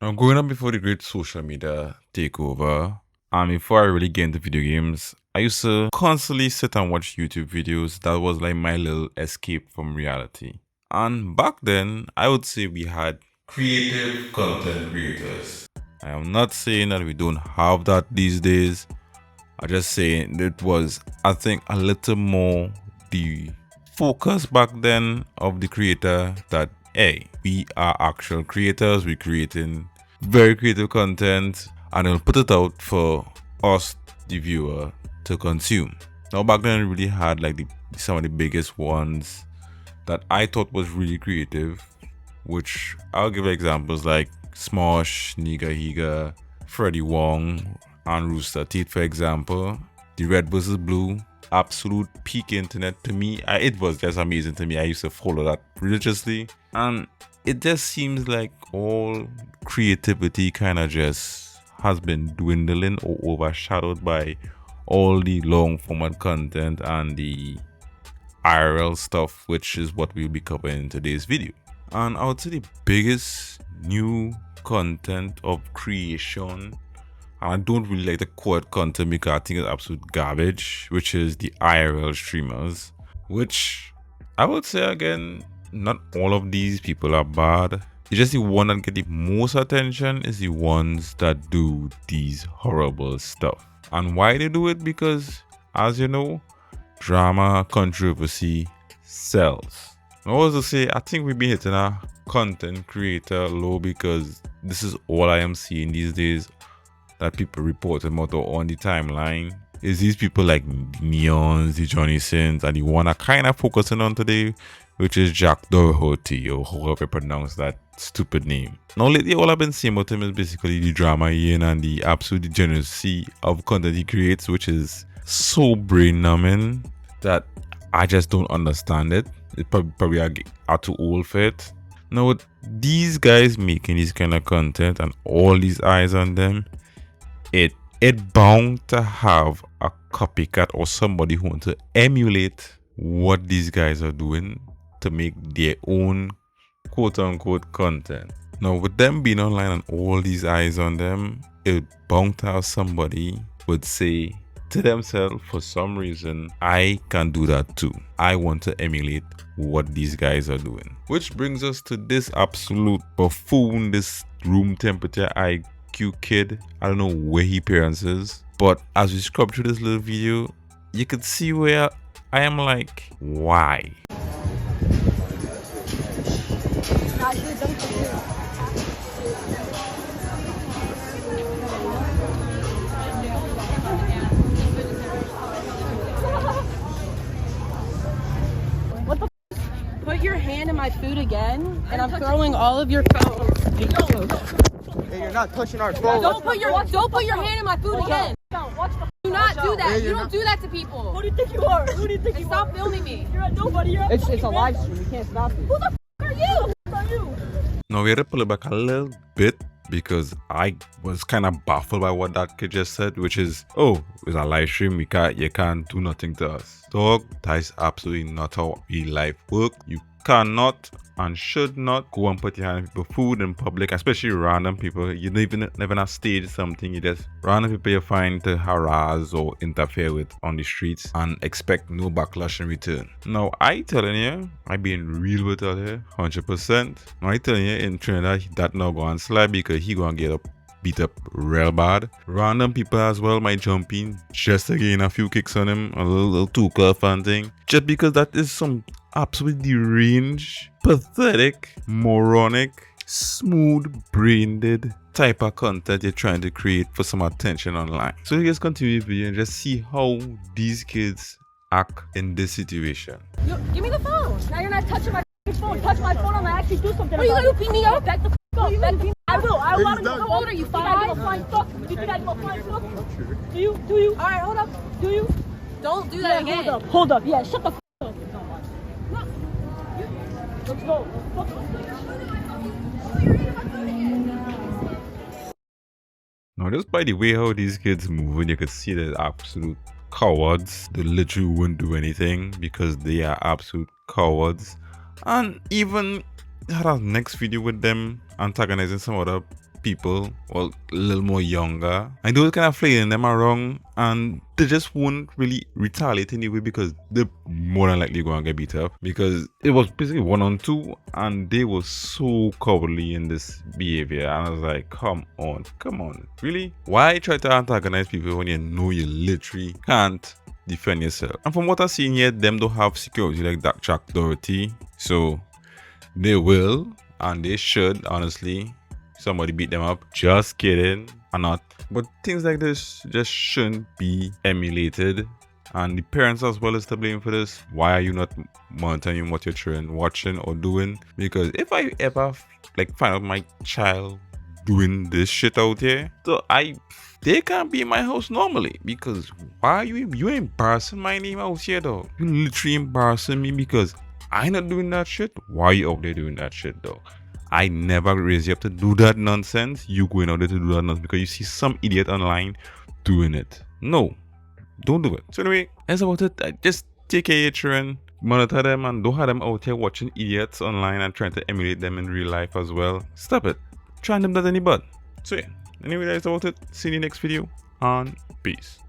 Now, growing up before the great social media takeover, and before I really get into video games, I used to constantly sit and watch YouTube videos. That was like my little escape from reality. And back then, I would say we had creative content creators. I am not saying that we don't have that these days. I'm just saying it was, I think, a little more the focus back then of the creator that, hey, we are actual creators, we're creating very creative content and they'll put it out for us, the viewer, to consume. Now, back then, it really had like some of the biggest ones that I thought was really creative, which I'll give examples like Smosh, Niga Higa, Freddie Wong, and Rooster Teeth, for example. The Red versus Blue, absolute peak internet to me. It was just amazing to me. I used to follow that religiously, and it just seems like all creativity kind of just has been dwindling or overshadowed by all the long format content and the IRL stuff, which is what we'll be covering in today's video. And I would say the biggest new content of creation, and I don't really like the quote content because I think it's absolute garbage, which is the IRL streamers, which I would say again, not all of these people are bad. It's just the one that get the most attention is the ones that do these horrible stuff. And why they do it? Because, as you know, drama, controversy sells. I was to say, I think we've been hitting a content creator low because this is all I am seeing these days that people report about on the timeline. Is these people like Neons, the Johnny Sins, and the one I'm kind of focusing on today, which is Jack Doherty, or however you pronounce that stupid name. Now lately, all I've been seeing about him is basically the drama he in and the absolute degeneracy of content he creates, which is so brain numbing that I just don't understand it. It probably are too old for it. Now with these guys making this kind of content and all these eyes on them, it bound to have a copycat or somebody who wants to emulate what these guys are doing to make their own quote-unquote content. Now with them being online and all these eyes on them, it bound to have somebody would say to themselves, for some reason, I can do that too. I want to emulate what these guys are doing. Which brings us to this absolute buffoon, this room temperature IQ kid. I don't know where his parents is, but as we scrub through this little video, you could see where I am like, why? What the f? Put your hand in my food again, and I'm throwing all of your phones. Hey, you're not touching our phone. Don't put your hand in my food again. Do not do that. You don't do that to people. Who do you think you are? Who do you think you are? Stop filming me. You're a nobody. It's a live stream. You can't stop it. Who the f are you? Who are you? Now we had to pull it back a little bit because I was kind of baffled by what that kid just said, which is, oh, it's a live stream, you can't do nothing to us. Dog, that is absolutely not how real life works. You cannot and should not go and put your hand in people's food in public, especially random people. You never not stage something, you just random people you find to harass or interfere with on the streets and expect no backlash in return. Now I telling you, I being real with her here, 100%. Now I telling you, in Trinidad, that not go and slide because he gonna get beat up real bad. Random people as well might jump in just to gain a few kicks on him, a little too fan thing, just because that is some absolutely deranged, pathetic, moronic, smooth-brained type of content you're trying to create for some attention online. So let's continue the video and just see how these kids act in this situation. Give me the phone. Now you're not touching my phone. Touch my phone, I'm gonna actually do something. What are you gonna do? Beat me up? Back the f up. Back the I will. I want to go. How old are you? 5? You think I give a flying fuck? You think I give a flying fuck? Do you? Do you? All right, hold up. Do you? Don't do that again. Hold up. Hold up. Yeah, shut the f up. Let's go. Now, just by the way how these kids moving, you could see they're absolute cowards. They literally wouldn't do anything because they are absolute cowards. And even had a next video with them antagonizing some other people, well, a little more younger, and those kind of flailing them around, and they just won't really retaliate anyway because they're more than likely going to get beat up, because it was basically 1-on-2 and they were so cowardly in this behavior. And I was like, come on, really? Why try to antagonize people when you know you literally can't defend yourself? And from what I've seen here, them don't have security like that Jack Doherty, so they will, and they should, honestly. Somebody beat them up. Just kidding. Or not. But things like this just shouldn't be emulated. And the parents as well is to blame for this. Why are you not monitoring what your children watching or doing? Because if I ever find out my child doing this shit out here, so they can't be in my house normally. Because why are you embarrassing my name out here though? You literally embarrassing me because I not doing that shit. Why are you out there doing that shit though? I never raised you up to do that nonsense. You going out there to do that nonsense because you see some idiot online doing it. No, don't do it. So anyway, that's about it. Just take care of your children, monitor them, and don't have them out here watching idiots online and trying to emulate them in real life as well. Stop it. Trying them does any bad. So yeah, anyway, that's about it. See you in the next video, and peace.